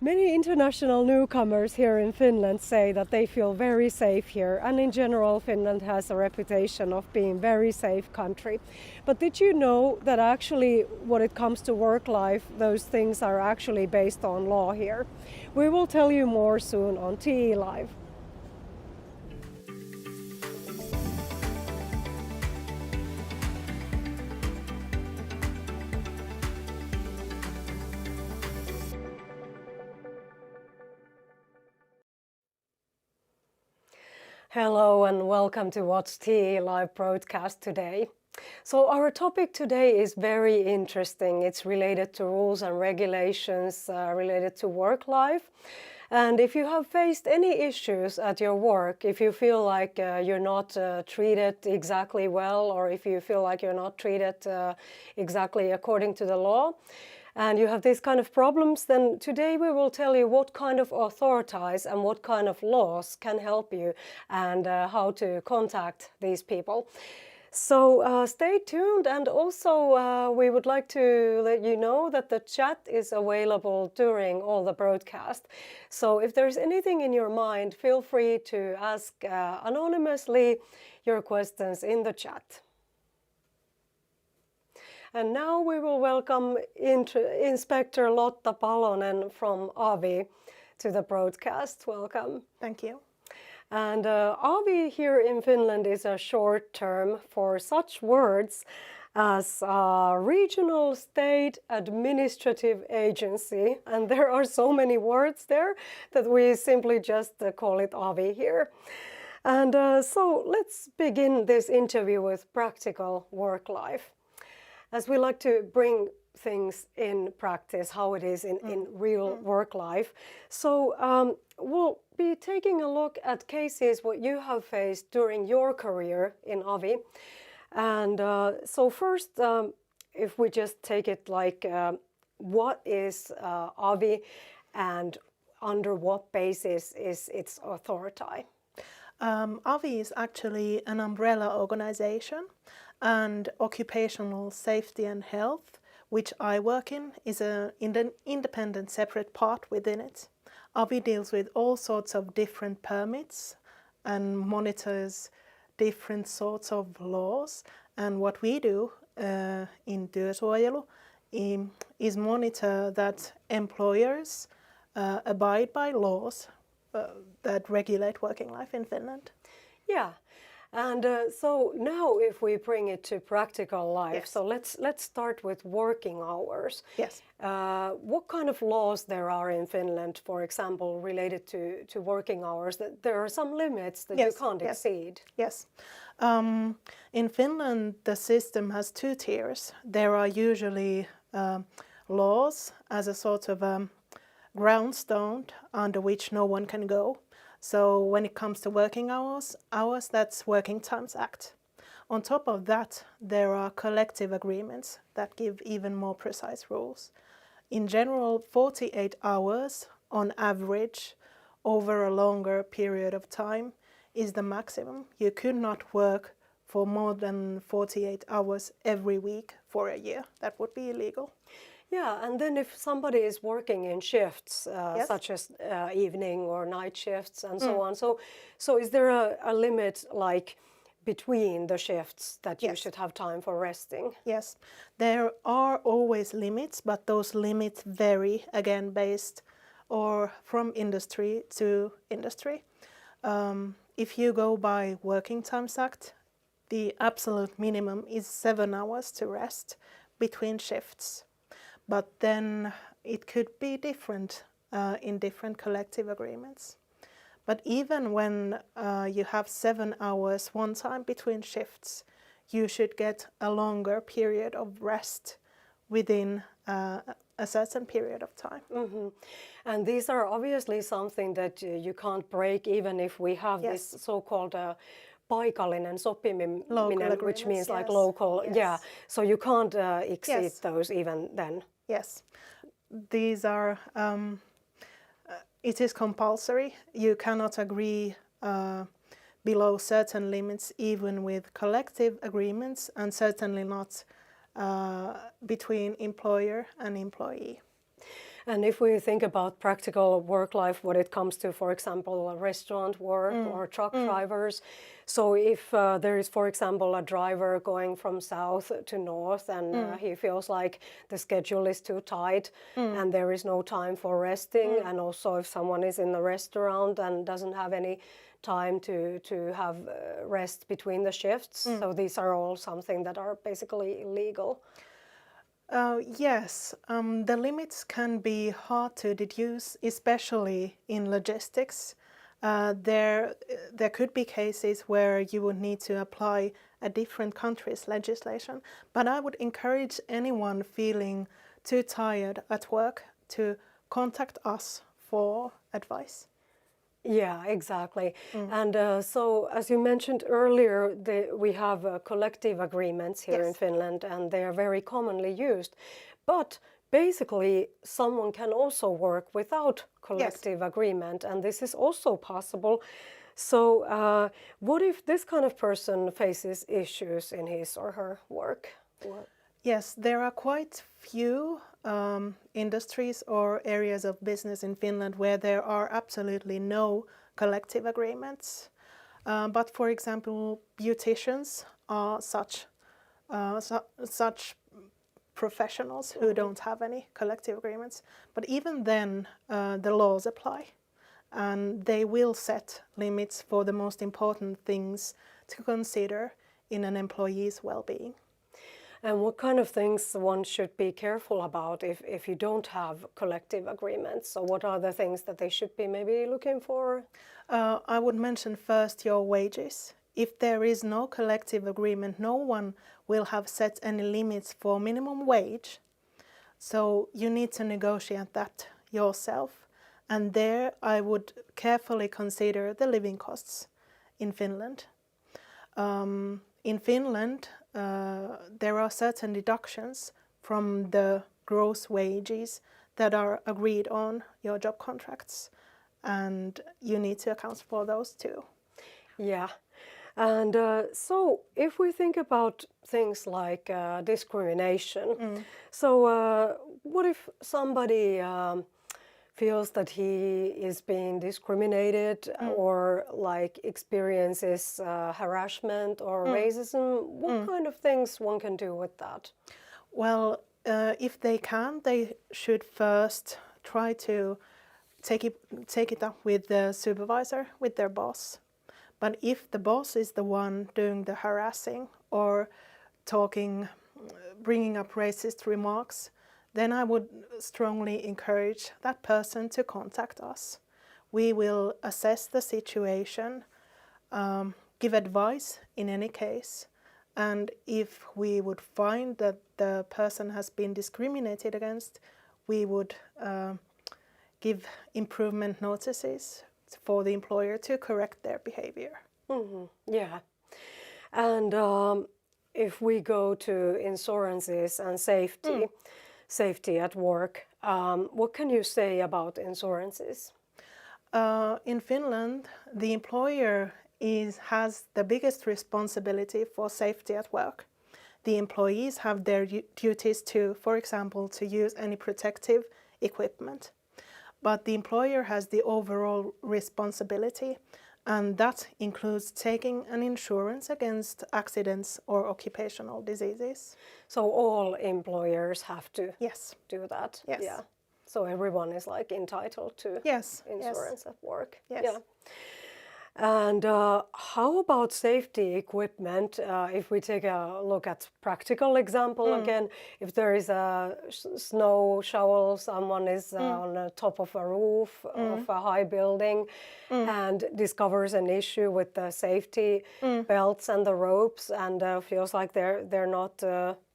Many international newcomers here in Finland say that they feel very safe here, and in general Finland has a reputation of being a very safe country. But did you know that actually when it comes to work life, those things are actually based on law here? We will tell you more soon on TE Live. Hello and welcome to What's TE Live broadcast today. So our topic today is very interesting. It's related to rules and regulations related to work life. And if you have faced any issues at your work, if you feel like you're not treated exactly well, or if you feel like you're not treated exactly according to the law, and you have these kind of problems, then today we will tell you what kind of authorities and what kind of laws can help you and how to contact these people. So stay tuned, and also we would like to let you know that the chat is available during all the broadcast. So if there's anything in your mind, feel free to ask anonymously your questions in the chat. And now we will welcome Inspector Lotta Palonen from Avi to the broadcast. Welcome. Thank you. And Avi here in Finland is a short term for such words as Regional State Administrative Agency. And there are so many words there that we simply just call it Avi here. And so let's begin this interview with practical work life. As we like to bring things in practice, how it is in real work life. So we'll be taking a look at cases what you have faced during your career in Avi. And so first, if we just take it like, what is Avi and under what basis is its authority? Avi is actually an umbrella organization, and occupational safety and health, which I work in, is an independent separate part within it. Avi deals with all sorts of different permits and monitors different sorts of laws. And what we do in työsuojelu is monitor that employers abide by laws that regulate working life in Finland. Yeah. And so now if we bring it to practical life, Yes. so let's start with working hours. Yes. What kind of laws there are in Finland, for example, related to working hours? That there are some limits that you can't exceed. Yes. In Finland, the system has two tiers. There are usually laws as a sort of groundstone under which no one can go. So when it comes to working hours, that's Working Times Act. On top of that, there are collective agreements that give even more precise rules. In general, 48 hours on average over a longer period of time is the maximum. You could not work for more than 48 hours every week for a year. That would be illegal. Yeah, and then if somebody is working in shifts, Yes. such as evening or night shifts and so on, so is there a limit like between the shifts that you Yes. should have time for resting? Yes, there are always limits, but those limits vary, again, based or from industry to industry. If you go by Working Times Act, the absolute minimum is 7 hours to rest between shifts. But then it could be different in different collective agreements. But even when you have 7 hours one time between shifts, you should get a longer period of rest within a certain period of time. Mm-hmm. And these are obviously something that you can't break, even if we have Yes. this so-called paikallinen sopiminen, which means like yes. local, Yes. yeah. So you can't exceed Yes. those even then. Yes, these are, it is compulsory. You cannot agree below certain limits, even with collective agreements, and certainly not between employer and employee. And if we think about practical work life, when it comes to, for example, a restaurant work or truck drivers, so if there is, for example, a driver going from south to north and he feels like the schedule is too tight and there is no time for resting, and also if someone is in the restaurant and doesn't have any time to have rest between the shifts, so these are all something that are basically illegal. Yes, the limits can be hard to deduce, especially in logistics. There could be cases where you would need to apply a different country's legislation, but I would encourage anyone feeling too tired at work to contact us for advice. Yeah, exactly. And so, as you mentioned earlier, we have collective agreements here in Yes. Finland, and they are very commonly used. But basically, someone can also work without collective agreement, and this is also possible. So, what if this kind of person faces issues in his or her work? Yes, there are quite few industries or areas of business in Finland where there are absolutely no collective agreements. But for example, beauticians are such professionals who don't have any collective agreements. But even then, the laws apply, and they will set limits for the most important things to consider in an employee's well-being. And what kind of things one should be careful about if you don't have collective agreements? So what are the things that they should be maybe looking for? I would mention first your wages. If there is no collective agreement, no one will have set any limits for minimum wage. So you need to negotiate that yourself. And there I would carefully consider the living costs in Finland. In Finland, there are certain deductions from the gross wages that are agreed on your job contracts, and you need to account for those too. Yeah. And so if we think about things like discrimination, so what if somebody feels that he is being discriminated or like experiences harassment or racism? What kind of things one can do with that? Well, if they can, they should first try to take it up with the supervisor, with their boss. But if the boss is the one doing the harassing or bringing up racist remarks, then I would strongly encourage that person to contact us. We will assess the situation, give advice in any case, and if we would find that the person has been discriminated against, we would give improvement notices for the employer to correct their behavior. Yeah. And if we go to insurances and safety at work, what can you say about insurances? In Finland, the employer has the biggest responsibility for safety at work. The employees have their duties to, for example, to use any protective equipment. But the employer has the overall responsibility, and that includes taking an insurance against accidents or occupational diseases. So all employers have to Yes. do that? Yes. Yeah. So everyone is like entitled to Yes. insurance at work? Yes. Yeah. And how about safety equipment? If we take a look at practical example again, if there is a snow shovel, someone is on the top of a roof of a high building and discovers an issue with the safety belts and the ropes and feels like they're not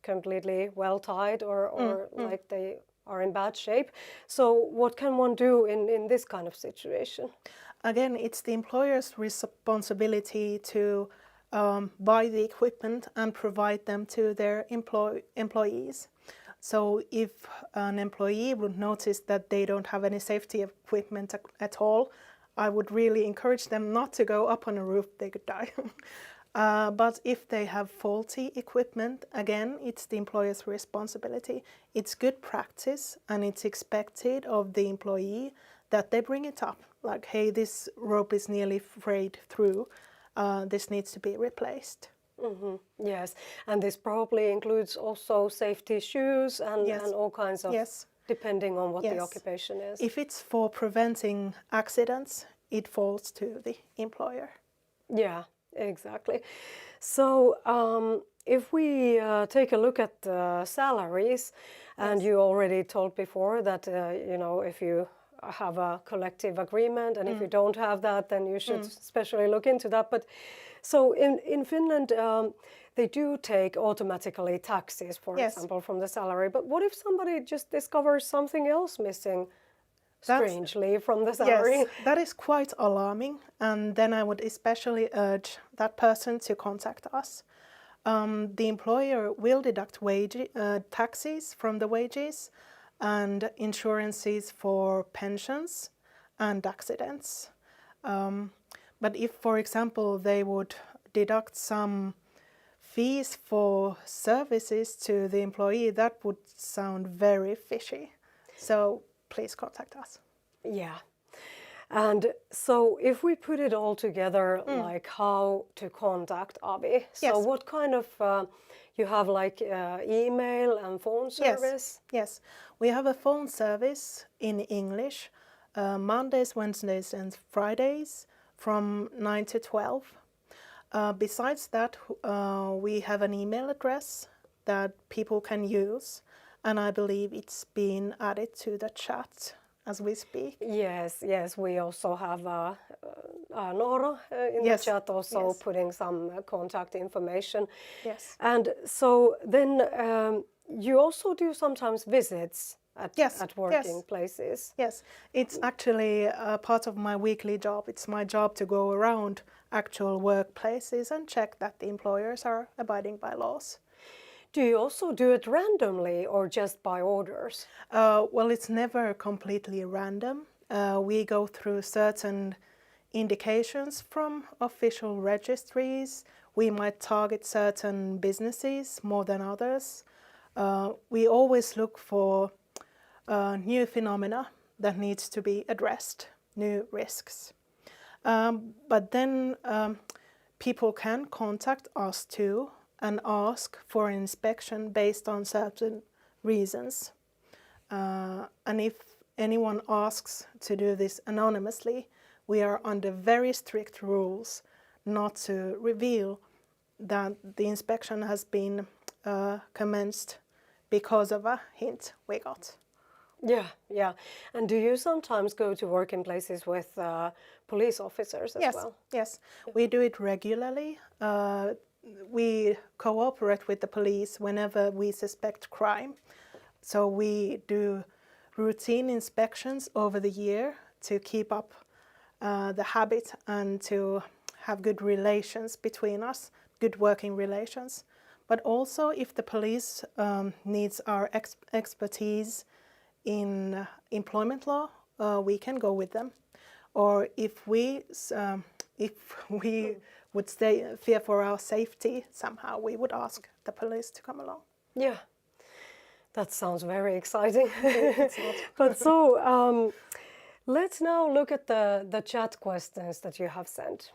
completely well tied or like they are in bad shape. So what can one do in this kind of situation? Again, it's the employer's responsibility to buy the equipment and provide them to their employees. So if an employee would notice that they don't have any safety equipment at all, I would really encourage them not to go up on a roof, they could die. But if they have faulty equipment, again, it's the employer's responsibility. It's good practice and it's expected of the employee that they bring it up. Like, hey, this rope is nearly frayed through. This needs to be replaced. Yes, and this probably includes also safety shoes and Yes. all kinds of, Yes. depending on what the Yes. occupation is. If it's for preventing accidents, it falls to the employer. Yeah, exactly. So if we take a look at salaries, and you already told before that if you have a collective agreement, and if you don't have that, then you should especially look into that. But so in Finland, they do take automatically taxes, for Yes. example, from the salary. But what if somebody just discovers something else missing? Strangely from the salary. Yes, that is quite alarming, and then I would especially urge that person to contact us. The employer will deduct taxes from the wages and insurances for pensions and accidents. But if, for example, they would deduct some fees for services to the employee, that would sound very fishy. So please contact us. Yeah. And so if we put it all together, like how to contact Avi, so Yes. what kind of, you have like email and phone service? Yes, we have a phone service in English, Mondays, Wednesdays and Fridays from 9 to 12. Besides that, we have an email address that people can use, and I believe it's been added to the chat as we speak. Yes, we also have Nora in Yes, the chat also yes. putting some contact information. Yes. And so then you also do sometimes visits at working places. Yes, it's actually a part of my weekly job. It's my job to go around actual workplaces and check that the employers are abiding by laws. Do you also do it randomly or just by orders? Well, it's never completely random. We go through certain indications from official registries. We might target certain businesses more than others. We always look for new phenomena that needs to be addressed, new risks. But then people can contact us too and ask for an inspection based on certain reasons. And if anyone asks to do this anonymously, we are under very strict rules not to reveal that the inspection has been commenced because of a hint we got. Yeah. And do you sometimes go to working places with police officers as well? Yes, we do it regularly. We cooperate with the police whenever we suspect crime. So we do routine inspections over the year to keep up the habit and to have good relations between us, good working relations. But also if the police needs our expertise in employment law, we can go with them. Or if we would fear for our safety somehow, we would ask the police to come along. Yeah, that sounds very exciting. It's not. But so let's now look at the chat questions that you have sent.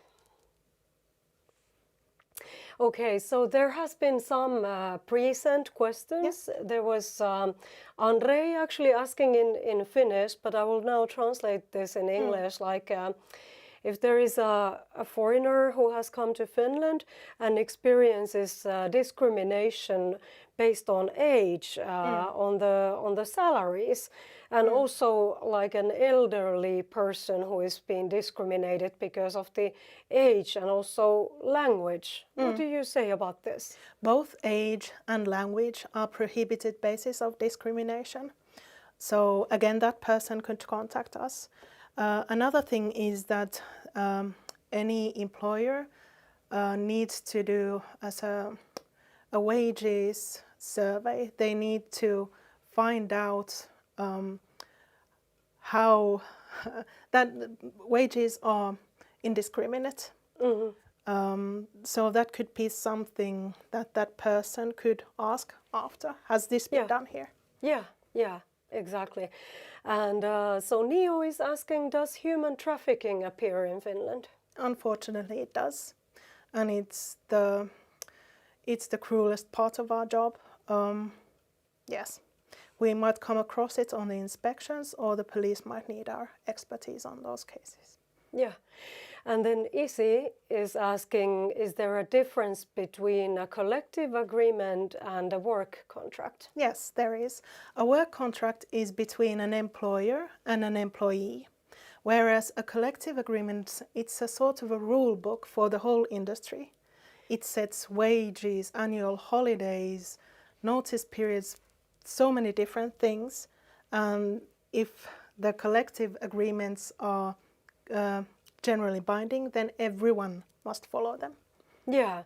Okay, so there has been some pre-sent questions. Yeah. There was Andrei actually asking in Finnish, but I will now translate this in English. Like, if there is a foreigner who has come to Finland and experiences discrimination based on age, on the salaries, and also like an elderly person who is being discriminated because of the age and also language. What do you say about this? Both age and language are prohibited basis of discrimination. So again, that person could contact us. Another thing is that any employer needs to do as a wages survey. They need to find out how that wages are indiscriminate. So that could be something that that person could ask after. Has this been done here? Yeah, exactly. And so Neo is asking, does human trafficking appear in Finland? Unfortunately, it does, and it's the cruelest part of our job. Yes, we might come across it on the inspections, or the police might need our expertise on those cases. Yeah. And then Isi is asking, is there a difference between a collective agreement and a work contract? Yes, there is. A work contract is between an employer and an employee, whereas a collective agreement, it's a sort of a rule book for the whole industry. It sets wages, annual holidays, notice periods, so many different things. If the collective agreements are generally binding, then everyone must follow them. Yeah,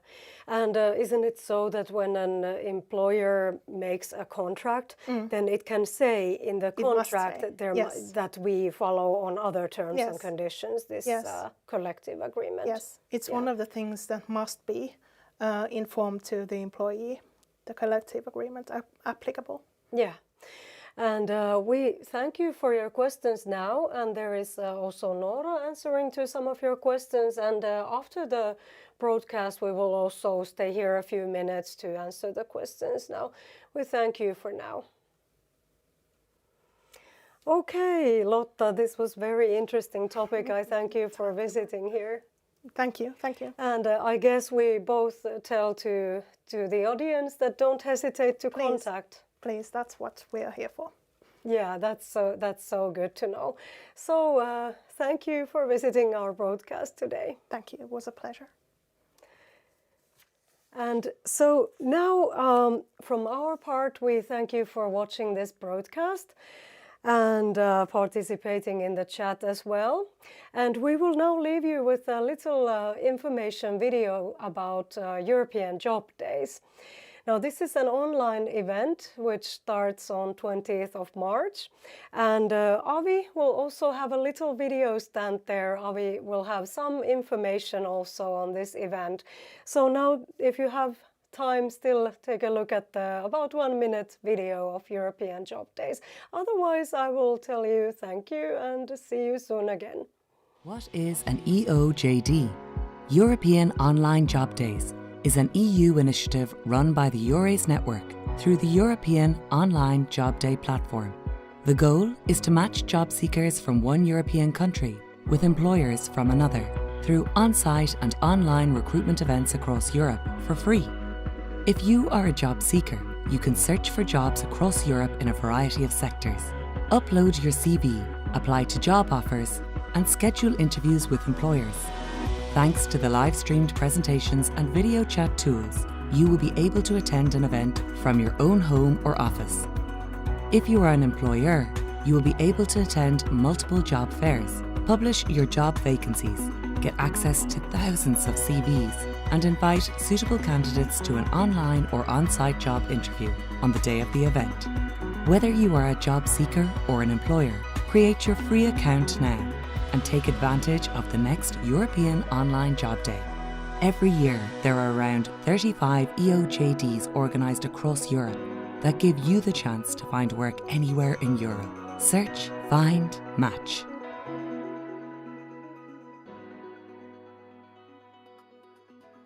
and isn't it so that when an employer makes a contract, then it can say in the contract that, that we follow on other terms and conditions this collective agreement? Yes, it's one of the things that must be informed to the employee, the collective agreement applicable. Yeah. And we thank you for your questions now, and there is also Nora answering to some of your questions, and after the broadcast we will also stay here a few minutes to answer the questions now. We thank you for now. Okay, Lotta, this was very interesting topic. I thank you for visiting here. Thank you. And I guess we both tell to the audience that don't hesitate to contact. Please, that's what we are here for. Yeah, that's so good to know. So thank you for visiting our broadcast today. Thank you, it was a pleasure. And so now from our part, we thank you for watching this broadcast and participating in the chat as well. And we will now leave you with a little information video about European Job Days. Now, this is an online event which starts on 20th of March, and Avi will also have a little video stand there. Avi will have some information also on this event. So now, if you have time, still take a look at the about 1 minute video of European Job Days. Otherwise, I will tell you thank you and see you soon again. What is an EOJD? European Online Job Days is an EU initiative run by the EURES network through the European Online Job Day platform. The goal is to match job seekers from one European country with employers from another through on-site and online recruitment events across Europe for free. If you are a job seeker, you can search for jobs across Europe in a variety of sectors. Upload your CV, apply to job offers, and schedule interviews with employers. Thanks to the live-streamed presentations and video chat tools, you will be able to attend an event from your own home or office. If you are an employer, you will be able to attend multiple job fairs, publish your job vacancies, get access to thousands of CVs, and invite suitable candidates to an online or on-site job interview on the day of the event. Whether you are a job seeker or an employer, create your free account now and take advantage of the next European Online Job Day. Every year, there are around 35 EOJDs organised across Europe that give you the chance to find work anywhere in Europe. Search, find, match.